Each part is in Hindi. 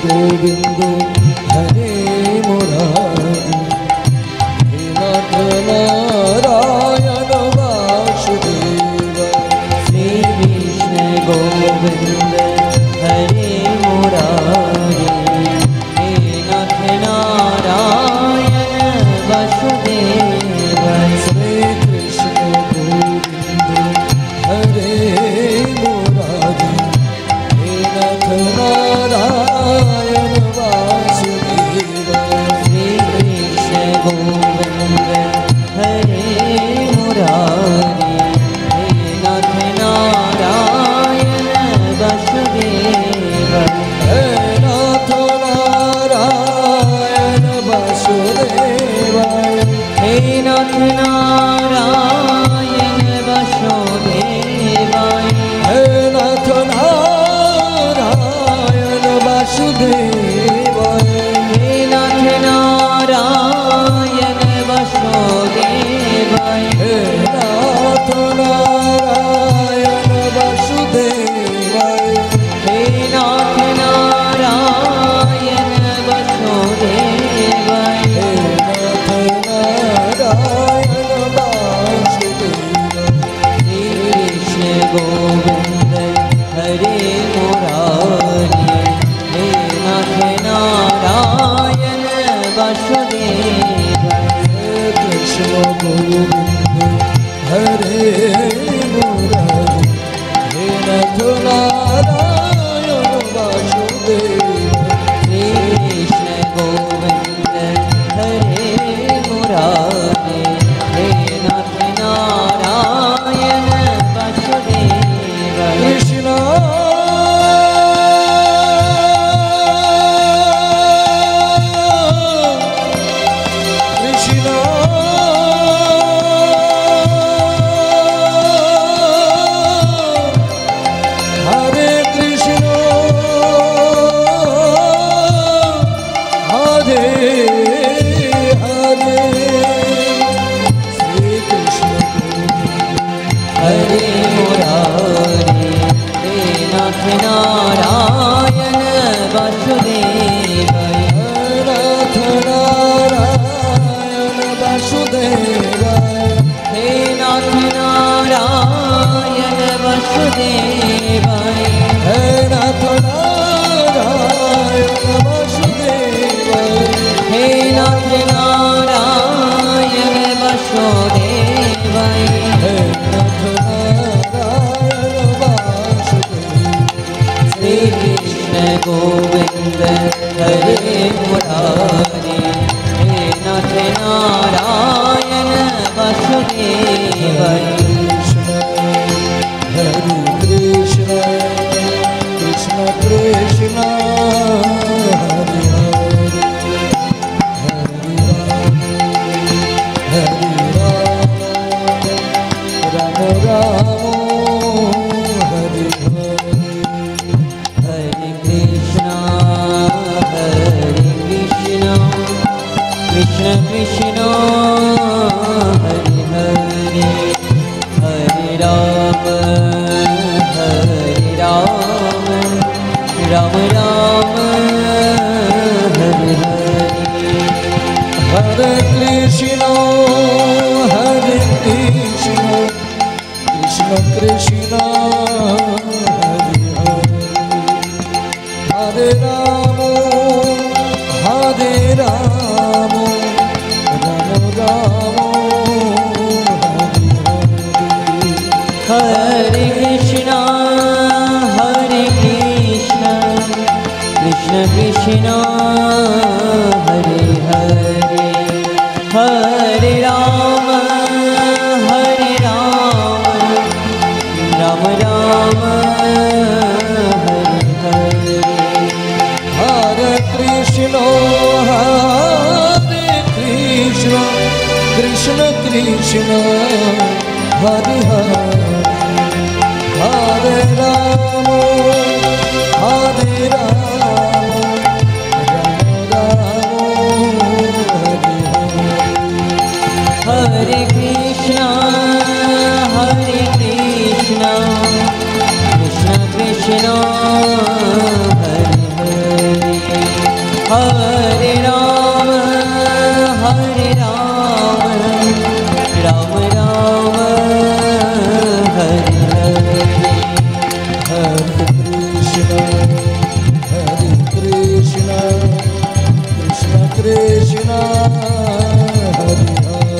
गोविंद हरे मुरारी हे नाथ नारायण वासुदेव श्री कृष्ण गोविंद हरे मुरारी हे नाथ नारायण वासुदेव श्री कृष्ण गोविंद हरे मुरारी हे नाथ नारायण वासुदेव श्री कृष्ण गोविंद हरे मुरारी हे नाथ नारायण वासुदेव हे नाथ नारायण वासुदेव हे नाथ नारायण वासुदेव हे नाथ नारायण वासुदेव हे नाथ नारायण वासुदेव हे नाथ नारायण वासुदेव हे नाथ नारायण वासुदेव हे नाथ नारायण वासुदेव श्री कृष्ण गोविंद हरे मुरारी हे नाथ नारायण वासुदेव हे कृष्ण गोविंद हरे मुरारी हे नाथ नारायण वासुदेव श्री कृष्ण गोविंद हरे मुरारी हे नाथ नारायण वासुदेव कृष्ण कृष्ण हरे कृष्ण हरे हरे श्री कृष्ण हरे मुरारी हे नाथ नारायण वासुदेव नाथ नारायण वासुदेव हे नाथ नारायण वासुदेव हे नाथ नारायण वासुदेव हे नाथ नारायण वासुदेव हे नाथ नारायण वासुदेव श्री कृष्ण गोविंद हरे मुरारी हे नाथ नारायण वासुदेव हरे कृष्ण कृष्ण कृष्ण हरे हरे राम राम हरे हरे कृष्ण कृष्ण कृष्ण हरे हरे हरे राम राम राम हरे हरे हरे कृष्ण कृष्ण कृष्ण हरे हरे राम राम राम हरे कृष्ण कृष्ण कृष्ण हरे हरे हरे राम राम राम हरे हरे हरे कृष्ण कृष्ण कृष्ण हरे हरे राम हरे Krishna Krishna Krishna Hare Hare Krishna Hare Krishna Krishna Krishna Hare Hare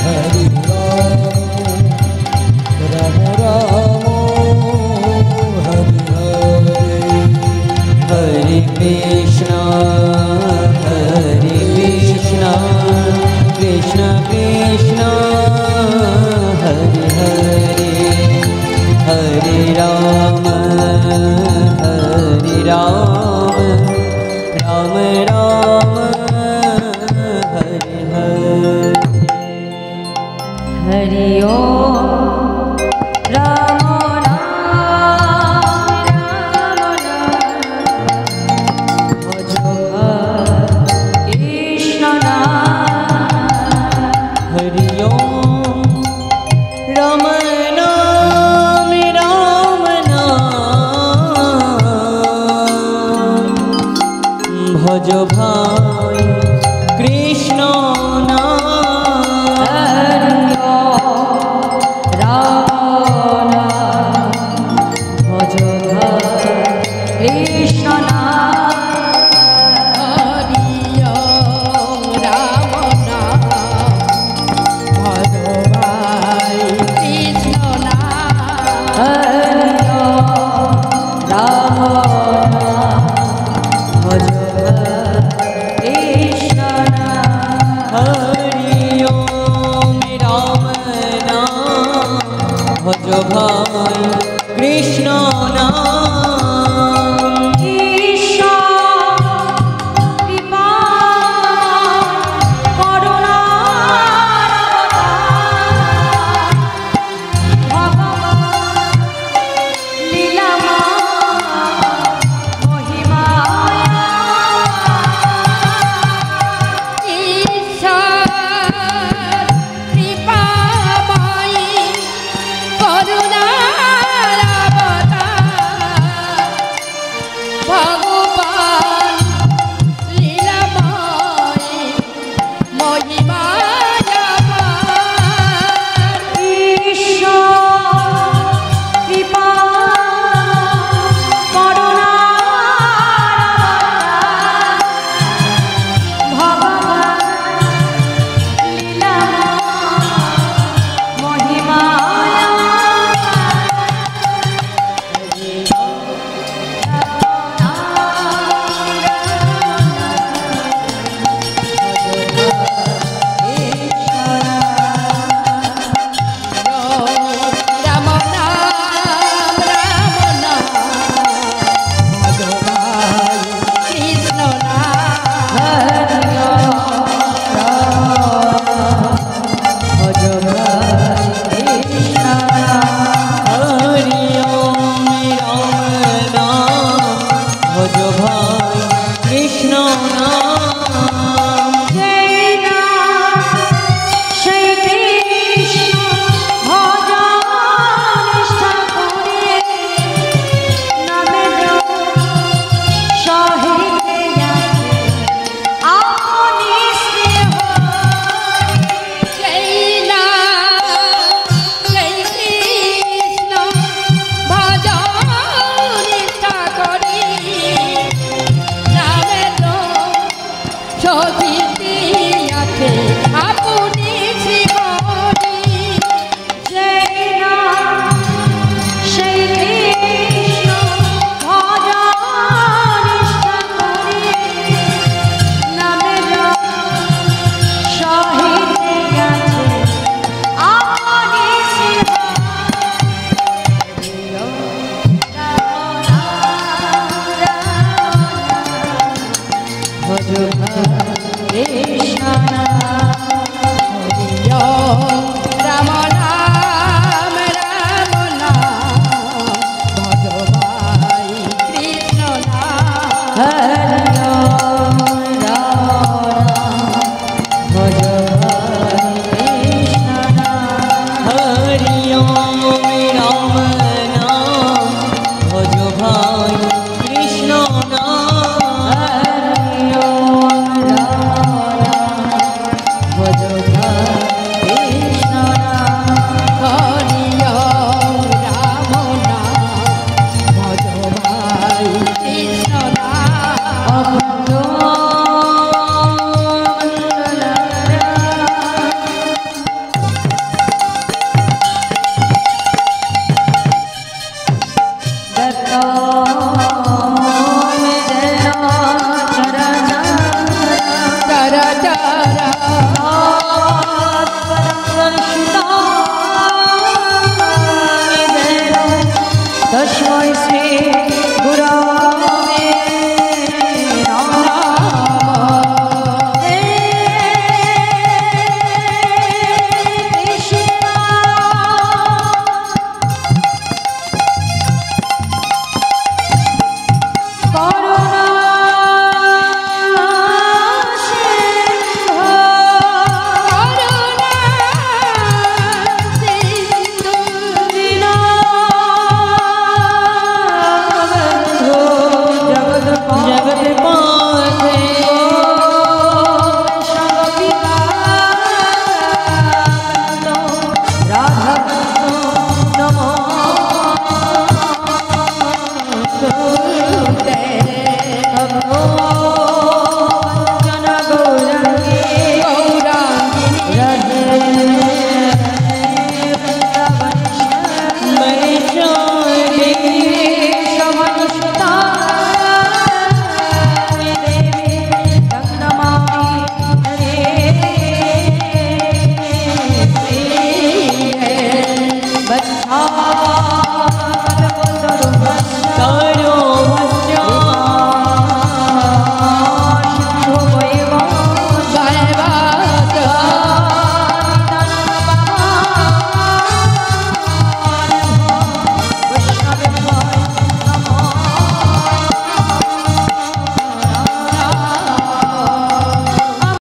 Hare Ram Ram Ram Hare Hare Hare Krishna Krishna Krishna Hare Hare Hare Ram Ram Ram Hare Hare Hari Om Ram भज भाई कृष्ण नाम राम भज भाई कृष्ण नाम हरि ओम राम नाम भज भाई कृष्ण नाम हरि ओम राम भज हरि ओम राम नाम भज भाई कृष्ण नाम